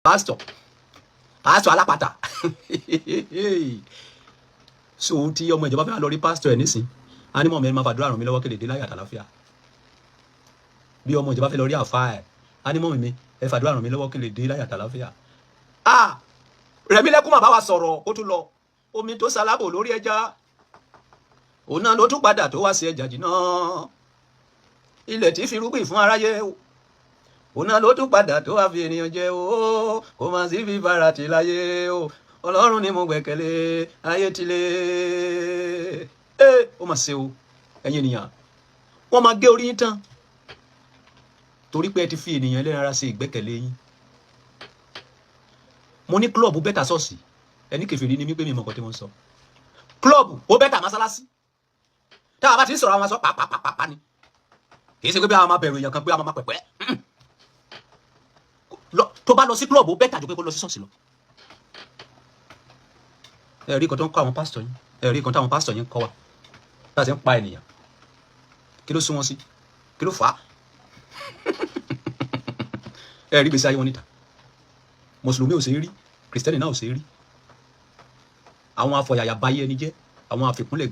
pásítọ̀ alápàtà so tí ọmọ ìjọba fẹ́ lọ rí pásítọ̀ ẹ̀ nísìn á ní mọ̀ mi máa fàdúrà ràn mí lọ́wọ́ kéde dé láyọ̀ àtàláfíà bí ọmọ ìjọba fẹ́ lọ rí àfáà ẹ̀ á ní mọ̀ mi ẹ fàdúrà ràn mí lọ́wọ́ kéde dé láyọ̀ àtàláfíà Rẹ̀mílẹ́kún mà bá wa sọ̀rọ̀ ó tún lọ omi tó salábò lórí ẹja òun náà ló tún padà tó wá sí ẹja jìnnà ilẹ̀ tí fi rúgbìn fún aráyé òun náà ló tún padà tó wá fi ènìyàn jẹ o kò máa sí fífara tì láyé o Ọlọ́run ni mo gbẹ̀kẹ̀lé ayé tilé ó mà ṣe o ẹ̀yin ènìyàn wọ́n máa gé orí yín tán torí pé ẹ ti fi ènìyàn ẹlẹ́ran ara ṣe ìgbẹ́kẹ̀lé yín mo ní klọ́ọ̀bù bẹ́tà ṣọ́ọ̀ṣì ẹni kèfèrí ni mí pé mi mọ̀ nǹkan tí mo ń sọ klọ́ọ̀bù ó bẹ́tà mọ́sálásí tá a bá ti ń sọ̀rọ̀ àwọn sọ pàápàá ni kì í ṣe pé bí a máa bẹ̀rù èèyàn kan pé a máa pẹ̀pẹ́ tó bá lọ sí klọ́ọ̀bù ó bẹ́tà ju pé kó lọ sí ṣọ́ọ̀ṣì lọ ẹ̀rí kan tó ń kọ́ àwọn pásítọ̀ yín ẹ̀rí kan táwọn pásítọ̀ yín ń kọ́ wa bí a ti ń pa ènìyàn kí ló sún wọn sí kí ló fà á ẹ̀rí gbèsè ayé wọn níta mùsùlùmí ò ṣe rí kìrìsìtẹ́nì náà ò ṣe rí àwọn afọyàyà bà ayé ẹni jẹ́ àwọn àfikúnlẹ̀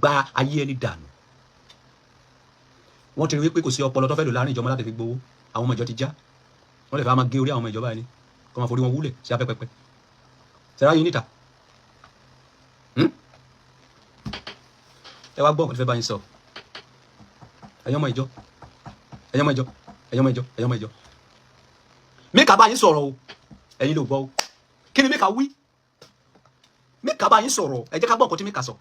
gba ayé ẹni dànù wọ́n ti rí wípé kò sí ọpọlọ tó fẹ́ lò láàrin ìjọba láti fi gbowó àwọn ọmọ ìjọ ti já wọ́n lè fẹ́ máa gé orí àwọn ọmọ ìjọba ẹni kó máa forí wọn wúlẹ̀ sí abẹ́pẹ́pẹ́ ṣẹlá yín níta ẹ wá gbọ́ nǹkan tó fẹ́ bá yín sọ ẹ̀yin ọmọ ìjọ Míkà bá yín sọ̀rọ̀ o ẹ̀yin ló gbọ́ o kí ni Míkà wí Míkà bá yín sọ̀rọ̀ ẹ jẹ́ ká gbọ́ nǹkan tí Míkà sọ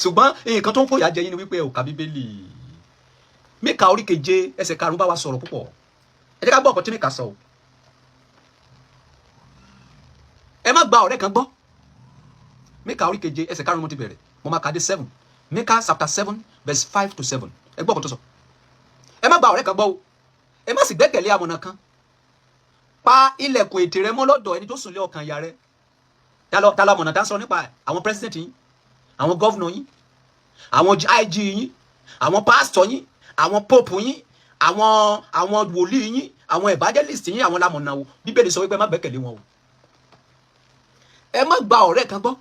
ṣùgbọ́n nǹkan tó ń kóyà jẹ yín ni wípé ẹ ò ka Bíbélì Míkà orí 7 ẹsẹ̀ 5 bá wa sọ̀rọ̀ púpọ̀ ẹ jẹ́ ká gbọ́ nǹkan tí Míkà sọ o ẹ má gba ọ̀rẹ́ kan gbọ́ Míkà orí 7 ẹsẹ̀ 5 mo ti bẹ̀rẹ̀ mo máa ka dé 7 Míkà chapter 7 verse 5 to 7 ẹ gbọ́ nǹkan tó sọ ẹ má gba ọ̀rẹ́ kan gbọ́ o ẹ má sì gbẹ́kẹ̀lé amọ̀nà kan pa ilẹ̀kùn ètè rẹ mọ́ lọ́dọ̀ ẹni tó sùn lé ọkàn ìyá rẹ ta lọ mọ̀nà tá ń sọ nípa àwọn president yín àwọn governor yín àwọn IG yín àwọn pastor yín àwọn pope yín àwọn wòlíì yín àwọn evangelist yín àwọn lamọ̀nà o Bíbélì sọ wípé ẹ má gbẹ́kẹ̀lé wọn o ẹ má gba ọ̀rẹ́ kan gbọ́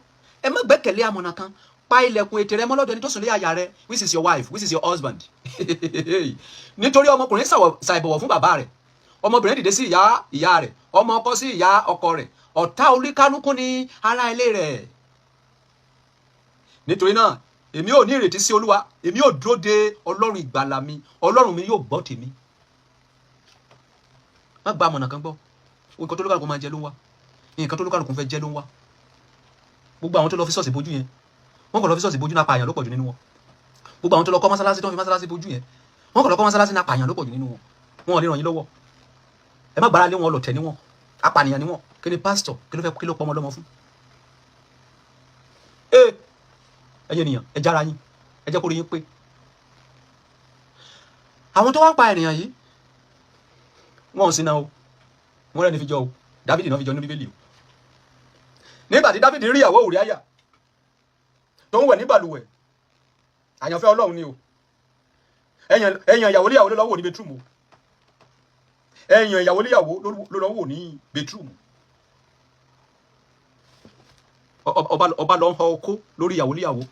ẹ má gbẹ́kẹ̀lé amọ̀nà kan pa ilẹ̀kùn ètè rẹ mọ́ lọ́dọ̀ ẹni tó sùn lé àyà rẹ which is your wife which is your husband nítorí ọmọkùnrin ṣàìbọ̀wọ̀ fún bàbá rẹ̀ ọmọbìnrin dìde sí ìyá rẹ̀ ọmọ ọkọ sí ìyá ọkọ rẹ̀ ọ̀tá oníkálukú ní ará ilé rẹ̀ nítorí náà èmi ò ní ìrètí sí Olúwa èmi ò dúró de Ọlọ́run ìgbàlà mi Ọlọ́run mi yóò gbọ́ tèmi má gba àmọ̀nà kan gbọ́ nǹkan tó lókàlùkù máa jẹ ló ń wá nǹkan tó lókàlùkù fẹ́ jẹ ló ń wá gbogbo àwọn tó lọ fi ṣọ́ọ̀ṣì bójú yẹn wọ́n kàn lọ fi ṣọ́ọ̀ṣì bójú náà pààyàn ló pọ̀ jù nínú wọn gbogbo àwọn tó lọ kọ́ mọ́sálásí tó ń fi mọ́sálásí bójú yẹn wọ́n kàn lọ kọ́ mọ́sálásí náà pààyàn ló pọ̀ jù nínú wọn wọn ò lè ràn yín lọ́wọ́ ẹ má gbára lé wọn lọ̀tẹ̀ ní wọn apànìyàn ní wọn kí ni pásítọ̀ kí ló pọ̀ ọmọ lọ́mọ fún. ẹ̀yin ènìyàn ẹ jára yín ẹ jẹ́ kó rí yín pé àwọn tó wá ń pa ènìyàn yìí wọn ò sí náà o wọn rẹ́ni fi jọ o Dáfídì náà fi jọ ní Bíbélì o nígbà tí Dáfídì rí ìyàwó Ùríáyà tó ń wẹ̀ ní balùwẹ̀ àyànfẹ́ Ọlọ́run ni o ẹ̀yàn ìyàwó léyàwó ló lọ́wọ́ ní bedroom o ẹ̀yàn ìyàwó léyàwó ló lọ́wọ́ ní bedroom ọba lọ ń họ okó lórí ìyàwó léyàwó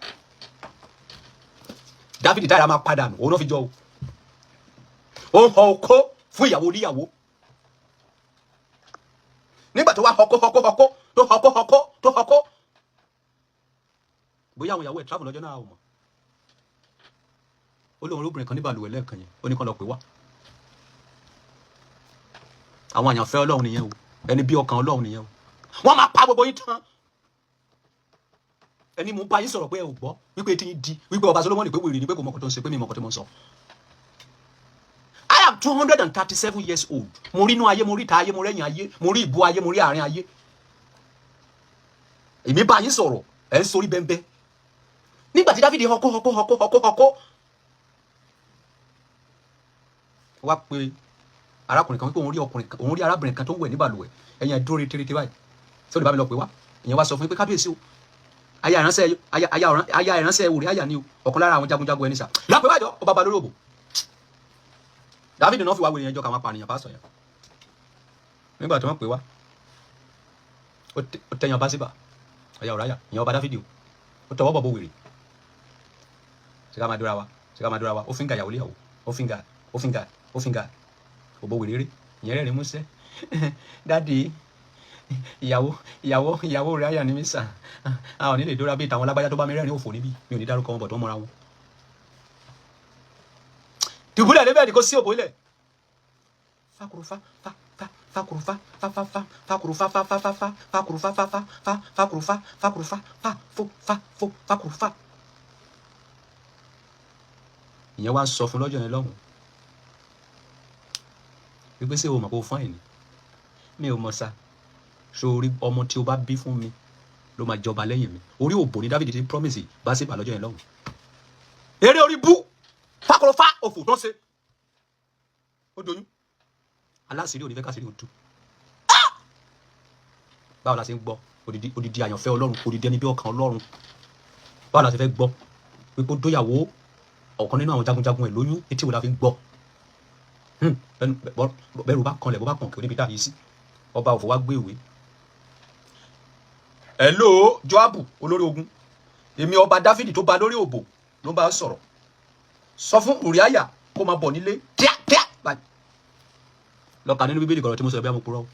Dáfídì dára máa padà nù òun náà fi jọ o ó ń họ okó fún ìyàwó léyàwó nígbà tó wá họkó tó họkó bóyá àwọn ìyàwó ẹ̀ travel lọ́jọ́ náà ò mọ̀ ó lóun olóbìnrin kan ní balùwẹ̀ lẹ́ẹ̀kan yẹn ó ní kán lọ pè wá àwọn àyànfẹ́ Ọlọ́run nìyẹn o ẹni bí ọkàn Ọlọ́run nìyẹn o wọ́n máa pa gbogbo yín tán ẹni mò ń bá yín sọ̀rọ̀ pé ẹ ò gbọ́ wípé tí yín di wípé ọba Solomoni pé wèrè ni pé kò mọ̀ kó tó ń ṣe pé mi mọ̀ kó tó ń sọ. I am 237 years old mo rí inú ayé mo rí ìta ayé mo rẹ́yìn ayé mo rí ìbú ayé mo rí àárín ayé èmi bá yín sọ̀rọ̀ ẹ̀ ń sorí bẹ́ńbẹ́ nígbà tí Dáfídì họkó wá pé arákùnrin kan wípé òun rí arábìnrin kan tó ń wẹ̀ ní balùwẹ̀ ẹ̀yìn ẹ̀dúró rétérété báyìí tí ó lè bá mi lọ pé wá ìyẹn wá sọ fún mi pé kábíyèsí o aya ìránṣẹ́ Ùríáyà ni o ọ̀kan lára àwọn jagunjagun ẹni sà lápẹ́ wájọ ọba balórí òbò Dáfídì náà fi wá wèrè yẹn jọ káwọn apànìyàn pásítọ̀ yẹn nígbà tí wọ́n pè wá ó tẹ̀yàn bá síbà ọ̀yà Ùráyà ìyẹn ọba Dáfídì ó tọwọ́ bọ̀ bó wèrè ṣe ká máa dúra wa ó fíńgà ìyàwó léyàwó ó fíńgà òbó wèrè rí ìyẹn rẹ̀ rí músẹ́ dáàdì ìyàwó Ùráyà ní mísà a ò ní lè dóra bí ìtàwọn lágbájá tó bá mi rẹ́rìn òfò níbí mi ò ní dárúkọ wọn bọ̀ tó mọ́ra wọn. dùbúlẹ̀ níbẹ̀ ni kò sí òbó ilẹ̀ fakurufa ìyẹn wá ń sọ fún lọ́jọ́ yẹn lọ́hùn wípé ṣé o mọ̀ pé o fún àìní mi ò mọ̀ sá sórí ọmọ tí o bá bí fún mi ló máa jọba lẹ́yìn mi orí òbò ní Dáfídì ti promise bá sì bà lọ́jọ́ yẹn lọ́hùn eré orí bú fakurufa òfò tó ń ṣe ó doyún aláṣírí òní fẹ́ káṣírí òtún báwo la ṣe ń gbọ́ odidi àyànfẹ́ Ọlọ́run odidi ẹni bí ọkàn Ọlọ́run báwo la ṣe fẹ́ gbọ́ wípé ó dóyàwó ọ̀kan nínú àwọn jagunjagun ẹ̀ lóyún etí wo la fi ń gbọ́ bẹ́rù bá kanlẹ̀ bó bá kàn kí oníbi dáhìí sí ọba òfò wá gbé ìwé hello Joabu olórí ogun èmi ọba Dáfídì tó ba lórí òbò ló bá sọ̀rọ̀ sọ fún Ùráyà kó máa bọ̀ nílé kíákíá báyìí lọ́ka nínú bíbélì kọ̀ọ̀rọ̀ tí mo sọ bí a mo purọ́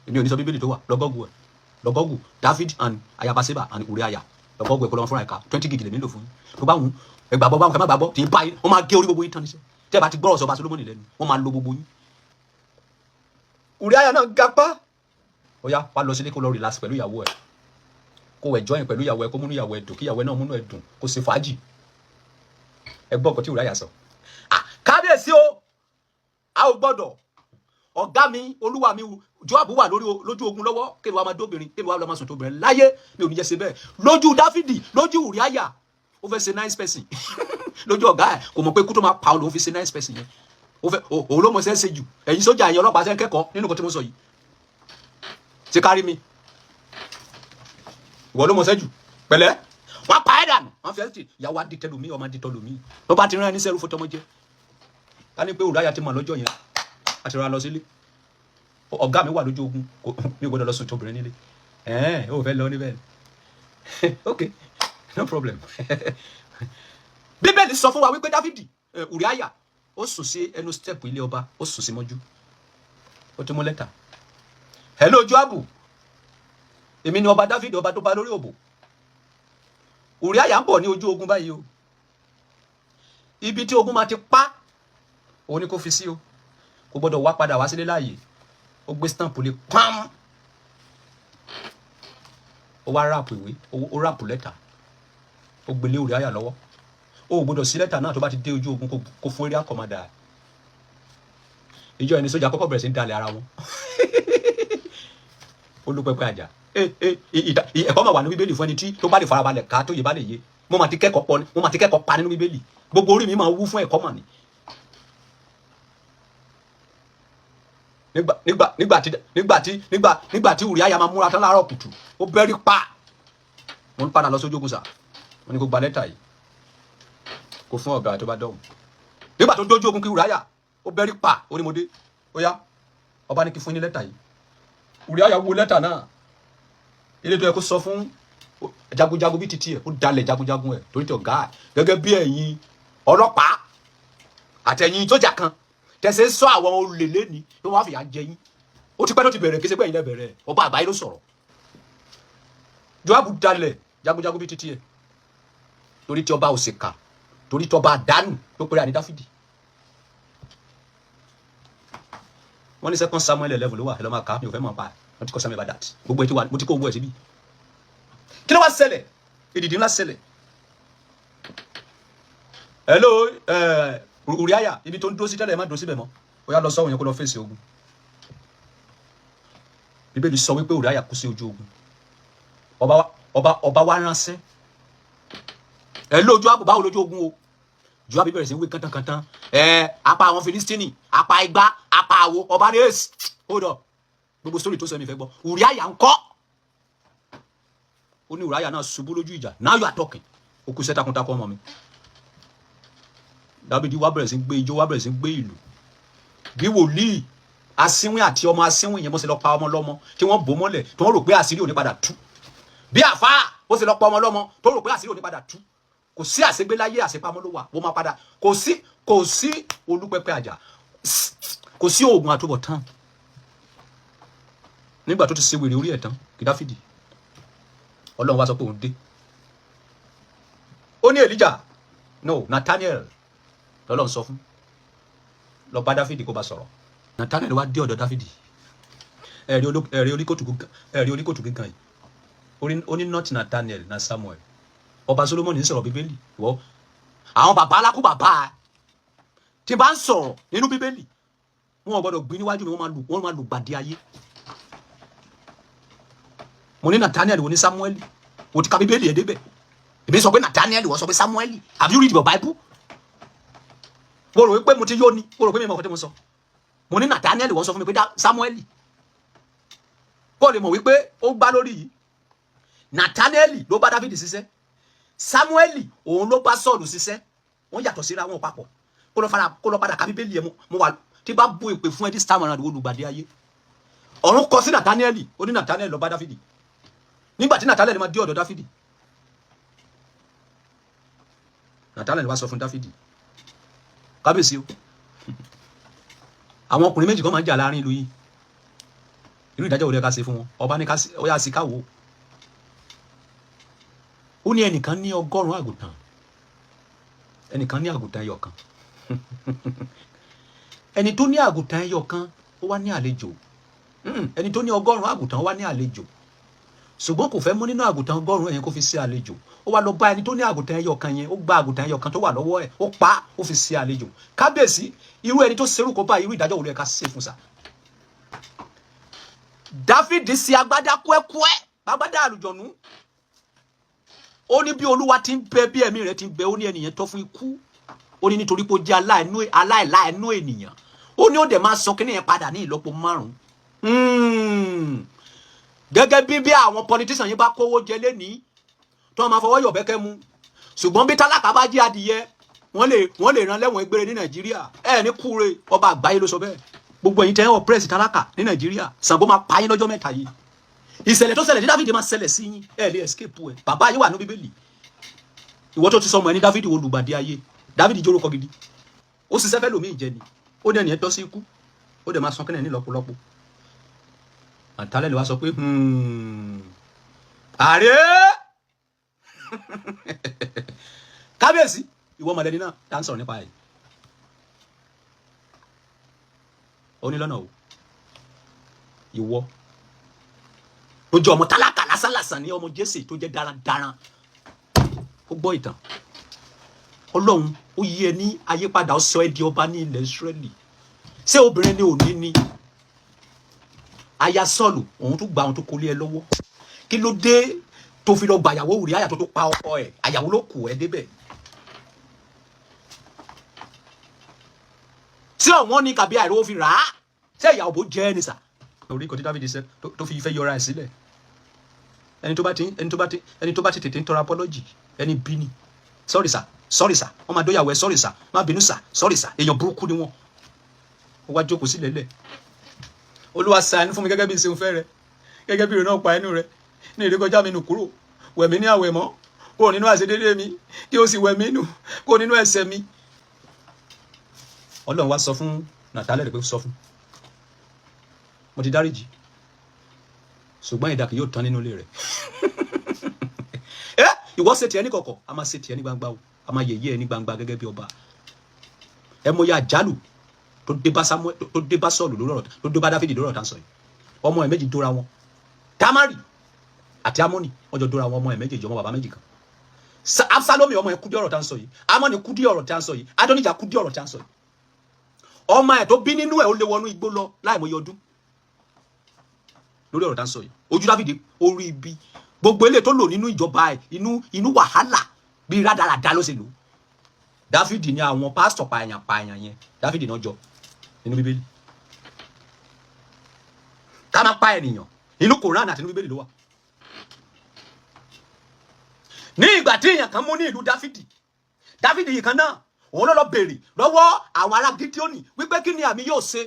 èmi ò ní sọ bíbélì tó wà lọ́gọ́gù David and ayaba Seba and Ùráyà lọ́gọ́gù ẹ̀kọ́ lọ́wọ́ fúnra ẹ̀ka 20 gig lèmi lò fún yín tó bá wù ẹgbàgbọ́ báwọn kẹ́ má gbàgbọ́ tí ń bá yín wọ́n máa gé orí gbogbo yín tán níṣẹ́ tẹ́ bá ti gbọ́rọ̀ sọba Solomoni lẹ́nu wọ́n máa lo gbogbo yín. Ùráyà náà gapá ó yá wá lọ sílé kó lọ relax pẹ̀lú ìyàwó ẹ̀ kó wẹ̀ join pẹ̀lú ìyàwó ẹ̀ kó múnú ìyàwó ẹ̀ dùn kí ìyàwó ẹ̀ náà múnú ẹ̀ dùn kó ṣe fàájì ẹ gbọ́ nǹkan tí Ùráyà sọ. kábíyèsí o a ò gbọ́dọ̀ ọ̀gá mi olúwa mi Joabu wà lójú ogun lọ́wọ́ kéwàá máa dóbìnrin kéwàá lọ́ máa sùn tóbìnrin láyé mi ò ní jẹ́ ṣe bẹ́ẹ̀ lójú Dáfídì lójú Ùráyà ó fẹ́ ṣe nice person lójú ọ̀gá ẹ̀ kò mọ̀ pé kú tó máa pa òun lòún fi ṣe nice person yẹn òun ló mọ̀ ṣe é ṣe jù ẹ̀yin sójà ẹ̀yin ọlọ́pàá ṣe ń kẹ́kọ̀ọ́ nínú nǹkan tí mo sọ yìí ṣe kárí mi ìwọ ló mọ̀ ṣe jù pẹ̀lẹ́ wọ́n pa ẹ́ dànù wọ́n fi ẹ́ tì ìyàwó adìtẹ́lómi ọmọ adìtọ́lómi ló bá ti rán ẹni sẹ́rù fótọ́mọ jẹ́ ká ní pé Ùráyà ti mọ̀ lọ́jọ́ yẹn àti rán lọ sílé ọ̀gá mi wà lójú ogun mi ò gbọ́dọ̀ lọ sùn tóbìnrin nílé ó fẹ́ lọ níbẹ̀ ok no problem bíbélì sọ fún wa wípé Dáfídì Ùráyà ó sùn sí ẹnu step ilé ọba ó sùn sí mọ́jú ó ti mú lẹ́tà hello Joabu èmi ni ọba Dáfídì ọba tó bá lórí òbò Ùráyà ń bọ̀ ní ojú ogun báyìí o ibi tí ogun máa ti pa òun ni kò fi sí o kò gbọ́dọ̀ wá padà wá sílé láàyè ó gbé stamp lé pam ó wá ráàpù ìwé ó ráàpù lẹ́tà ó gbélé Ùráyà lọ́wọ́ ó gbọ́dọ̀ sí lẹ́tà náà tó bá ti dé ojú ogun kó fún area commander ìjọ ẹni sójà kọ́kọ́ bẹ̀rẹ̀ sí ń dalẹ̀ ara wọn olùpẹ̀pẹ̀ àjà ẹ̀kọ́ máa wà ní bíbélì fún ẹni tí tó bá lè farabalẹ̀ ká tó yẹ bá lè yé mo máa ti kẹ́kọ̀ọ́ pa nínú bíbélì gbogbo orí mi máa wú fún ẹ̀kọ́ mà ní. nígbà tí Ùráyà máa múra tán láàárọ̀ kùtù ó bẹ́rí pa wọ́n ń padà lọ sójú ogun sà wọ́n ní kó gba lẹ́tà yìí kó fún ọ̀gá tó bá dọ̀hùn nígbà tó dójú ogun kí Ùráyà ó bẹ́rí pa onímọ̀dé ó yá ọba ní kí fún ní lẹ́tà yìí Ùráyà wo lẹ́tà náà ilé tó yẹ kó sọ fún jagunjagun bíi titi ẹ̀ ó dalẹ̀ jagunjagun ẹ̀ torí tí ọ̀gá ẹ̀ gẹ́gẹ́ bí ẹ̀yin ọlọ́pàá àtẹ̀yin sójà kan tẹ̀sẹ̀ sọ àwọn olè lẹ́ni ló wá fìyà jẹ yín ó ti pẹ́ tó ti bẹ̀rẹ̀ kí ṣe pé ẹ̀yin lẹ́ bẹ̀rẹ̀ ọba àgbáyé ló sọ̀rọ̀ Joabu dalẹ̀ jagunjagun bíi titi ẹ̀ torí tí ọba òsèkà torí tí ọba àdánù ló pèrè àní Dáfídì wọ́n ní 2 Samuel 11 ló wà ẹ lọ́ máa kà á mi ò fẹ́ mọ̀ pa wọ́n ti kọ́ Samuel badat gbogbo ẹ̀ tí wà mo ti kó owó ẹ̀ síbí kí ló wá ṣẹlẹ̀ èdìdì ńlá ṣẹlẹ̀ hello Ùráyà ibi tó ń dúró sí tẹ́lẹ̀ ẹ má dúró síbẹ̀ mọ́ ó yá lọ sọ́wọ́n yẹn kó lọ fèsì ogun bíbélì sọ wípé Ùráyà kú sí ojú ogun ọba wa ránṣẹ́ hello Joabu báwo lójú ogun o Joabu bẹ̀rẹ̀ sí wí kántánkantán apá àwọn Filistini apá igbá apá àwo ọba ní èsì hold up gbogbo sórí tó sọ mi fẹ́ gbọ́ Ùráyà ń kọ́ ó ní Ùráyà náà ṣubú lójú ìjà now you are talking ó kú iṣẹ́ takuntakun ọmọ mi Dáfídì wá bẹ̀rẹ̀ sí gbé ijó wá bẹ̀rẹ̀ sí gbé ìlú bí wòlíì asínwín àti ọmọ asínwín yẹn bó ṣe lọ pa ọmọ lọ́mọ tí wọ́n bò mọ́lẹ̀ tí wọ́n rò pé àṣírí ò ní padà tú bí àfáà bó ṣe lọ pa ọmọ lọ́mọ tó rò pé àṣírí ò ní padà tú kò sí àṣegbéláyé àṣepamọ́ ló wà wọ́n máa padà kò sí olúpẹpẹ àjà kò sí oògùn àtúbọ̀tán nígbà tó ti ṣe wèrè orí ẹ̀ tán kí Dáfídì Ọlọ́run wá sọ pé òun dé ó ní Èlíjà no Nathaniel lọ́lọ́run sọ fún lọ bá Dáfídì kó bá sọ̀rọ̀ Nathaniel wá dé ọ̀dọ̀ Dáfídì ẹ̀rí oníkòtù gígan yìí ó ní not Nathaniel na Samuel ọba Solomoni ń sọ̀rọ̀ bíbélì wọ́ àwọn bàbá alákú bàbá tí bá ń sọ̀rọ̀ nínú bíbélì wọn ò gbọ́dọ̀ gbé níwájú mi wọ́n máa lù gbàdí ayé mo ní Nathaniel wo ní Samuel o ti ka bíbélì ẹ̀ débẹ̀ èmi sọ pé Nathaniel wọ́n sọ pé Samuel have you read your Bible mo rò wípé mo ti yó ni mo rò pé mi mọ̀ kọ́ tí mo sọ mo ní Nathaniel wọ́n sọ fún mi pé Samuel kó lè mọ̀ wípé ó gbá lórí yìí Nathaniel ló bá Dáfídì ṣiṣẹ́ Samuel òun ló bá Sọ́ọ̀lù ṣiṣẹ́ wọ́n yàtọ̀ síra wọn papọ̀ kó lọ padà ka bíbélì ẹ̀ mo wà tí bá bu ìpè fún ẹ this time around olùgbàdì ayé ọ̀run kọ sí Nathaniel ó ní Nathaniel lọ bá Dáfídì nígbà tí Nathaniel máa dé ọ̀dọ̀ Dáfídì Nathaniel wá sọ fún Dáfídì kábíyèsí o àwọn ọkùnrin méjì kan máa ń jà láàrin ìlú yìí irú ìdájọ́ òde ká ṣe fún wọn ọba ní ká ó yá sí káwọ́ ó ní ẹnìkan ní 100 àgùntàn ẹnìkan ní àgùntàn ẹyọ kan ẹni tó ní àgùntàn ẹyọ kan ó wá ní àlejò ẹni tó ní 100 àgùntàn ó wá ní àlejò ṣùgbọ́n kò fẹ́ mú nínú àgùntàn 100 yẹn kó fi ṣe àlejò ó wá lọ bá ẹni tó ní àgùntàn ẹyọ kan yẹn ó gba àgùntàn ẹyọ kan tó wà lọ́wọ́ ẹ̀ ó pa ó fi ṣe àlejò kábíyèsí irú ẹni tó ṣerú kó bá irú ìdájọ́ òde ká ṣe fún sa Dáfídì sí agbádá kúẹ́kúẹ́ agbádá àlùjọ̀nú ó ní bí Olúwa ti ń bẹ bí ẹ̀mí rẹ̀ ti ń bẹ ó ní ẹnìyẹn tọ́ fún ikú ó ní nítorí pé ó jẹ́ aláìláàánú ènìyàn ó ní ó dẹ̀ máa sọ kíní yẹn padà ní ìlọ́po 5 gẹ́gẹ́ bí àwọn politician yìí bá kówó jẹ lẹ́ni tó máa fọwọ́ yọ̀bẹ́kẹ́ mu ṣùgbọ́n bí tálákà bá jí adìyẹ wọ́n lè rán lẹ́wọ̀n egbére ní Nàìjíríà ní kúre ọba àgbáyé ló sọ bẹ́ẹ̀ gbogbo ẹ̀yin tẹ́ ẹ̀ ọ̀pẹ́rẹ́sì tálákà ní Nàìjíríà Ṣàngó máa pa yín lọ́jọ́ mẹ́ta yìí ìṣẹ̀lẹ̀ tó ṣẹlẹ̀ ní Dáfídì máa ṣẹlẹ̀ sí yín lè escape ẹ̀ bàbá yín wà ní Bíbélì ìwọ tó ti sọmọ ẹni Dáfídì olùgbàdì ayé Dáfídì jórúkọ gidi ó ṣiṣẹ́ fẹ́ lòmíì jẹ ni ó dẹ̀ ní ẹ tọ́ sí ikú ó dẹ̀ máa san kẹ́nẹ̀ ní lọ́pọ̀lọpọ̀ àtàlẹ́ lè wá sọ pé ààrẹ kábíyèsí ìwọ mọ̀lẹ́ni náà tá ń sọ̀rọ̀ nípa ẹ̀ ó ní lọ́nà o ìwọ tó jẹ́ ọmọ tálákà lásánlàsàn ní ọmọ Jésè tó jẹ́ darandaran ó gbọ́ ìtàn Ọlọ́run ó yí ẹ ní ayépadà ó sọ ẹ́ di ọba ní ilẹ̀ Ísírẹ́lì ṣé obìnrin ni òní ni aya Sọ́ọ̀lù òun tó gba ohun tó kólé ẹ lọ́wọ́ kí ló dé tó fi lọ gbàyàwó Ùríyà tó pa ọkọ ẹ̀ àyàwó ló kù ẹ débẹ̀ tí ọ̀wọ́n ní kàbí àìrówó fi rà á ṣé ìyàwó bó jẹ́ ẹni sà orí kò tí Dáfídì ṣe tó fi ìfẹ́ yọra ẹ̀ sílẹ̀ ẹni tó bá ti tètè ń tọrọ apology ẹni bí ni sorry sà wọ́n máa dóyàwó ẹ sorry sà má bínú sà sorry sà èèyàn burúkú ni wọ́n ó wá jókòó sílẹ̀ lẹ̀ Olúwa ṣàánú fún mi gẹ́gẹ́ bí ìṣeun fẹ́ rẹ gẹ́gẹ́ bí ìrònú ọ̀pá ẹnu rẹ ní ìrékọjá mi nù kúrò wẹ̀mí ní àwẹ̀ mọ́ kúrò nínú àṣedédé mi kí o sì wẹ̀mí nù kúrò nínú ẹ̀ṣẹ̀ mi. Ọlọ́run wá sọ fún Nathaniel pé sọ fún mo ti dáríjì ṣùgbọ́n ìdà kì yóò tán nínú ilé rẹ̀ ìwọ ṣe tiẹ̀ ní kọ̀kọ̀ a máa ṣe tiẹ̀ ní gbangba o a máa yẹ̀yẹ́ ẹ ní gbangba gẹ́gẹ́ bí ọba ẹ mọ ya àjálù tó dé bá Sọ́ọ̀lù lórí ọ̀rọ̀ tó dé bá Dáfídì lórí ọ̀rọ̀ tá ń sọ yìí ọmọ ẹ̀ méjì dóra wọn Támárì àti Ámónì wọ́n jọ dóra wọn ọmọ ẹ̀ méjì ọmọ bàbá méjì kan Absalomi ọmọ ẹ̀ kú dé ọ̀rọ̀ tá ń sọ yìí Ámónì kú dé ọ̀rọ̀ tá ń sọ yìí Adóníjà kú dé ọ̀rọ̀ tá ń sọ yìí ọmọ ẹ̀ tó bí nínú ẹ̀ ó lè wọnú igbó lọ láìmọye ọdún lórí ọ̀rọ̀ tá ń sọ yìí ojú Dáfídì orí ibi gbogbo ilé tó lò nínú ìjọba ẹ̀ inú wàhálà bíi rádaràdá ló ṣe lò Dáfídì ní àwọn pásítọ̀ pààyàn yẹn Dáfídì náà jọ nínú Bíbélì ká máa pa ènìyàn inú Kòránì àti inú Bíbélì ló wà ní ìgbà tí èèyàn kan mú ní ìlú Dáfídì yìí kan náà òun ló lọ béèrè lọ́wọ́ àwọn ará Gídíónì wípé kí ni àmì yóò ṣe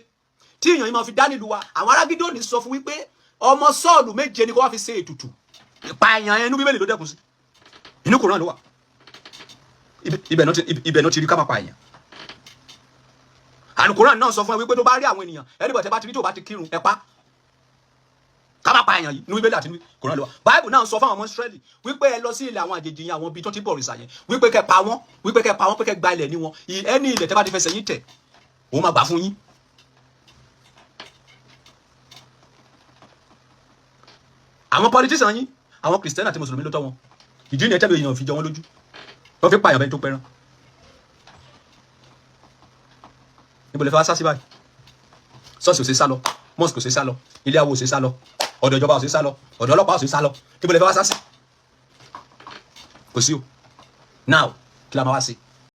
tí èèyàn yìí máa fi dá nílùú wa àwọn ará Gídíónì sọ fún wípé ọmọ Sọ́ọ̀lù méje ni kó wá fi ṣe ètùtù ìpààyàn ẹnu Bíbélì ló dẹ́kun sí inú Kùránì ló wà ibẹ̀ náà ti rí ká máa pa èèyàn àní Kùránì náà sọ fún ẹ wípé tó bá rí àwọn ènìyàn ẹnìbọ̀ tẹ́ bá ti rí tó bá ti kírun ẹ pa ká máa pa èèyàn yìí inú Bíbélì àti Kùránì ló wà Báíbù náà sọ fún àwọn ọmọ Ísírẹ́lì wípé ẹ lọ sí ilẹ̀ àwọn àjèjì yẹn àwọn ibi tó ti bọ̀ òrìṣà yẹn wípé kẹ́ pa wọ́n pé kẹ́ gba ilẹ̀ ní wọn ẹni ilẹ̀ tẹ́ bá ti fẹsẹ̀ yín tẹ̀ òun máa gbà fún yín. àwọn politician yín àwọn Kristẹni àti Mùsùlùmí ló tọ́ wọn ìdí ni ẹ tẹ́lẹ̀ èèyàn fi jọ wọn lójú wọ́n fi pààyàn bẹ́ẹ̀ tó pẹ́ràn níbo lè fẹ́ wá sá sí báyìí ṣọ́ọ̀ṣì ò ṣe sá lọ mosque ò ṣe sá lọ ilé awo ò ṣe sá lọ ọ̀dọ̀ ìjọba ò ṣe sá lọ ọ̀dọ̀ ọlọ́pàá ò ṣe sá lọ níbo lè fẹ́ wá sá sí kò sí o now kí la máa wá sí.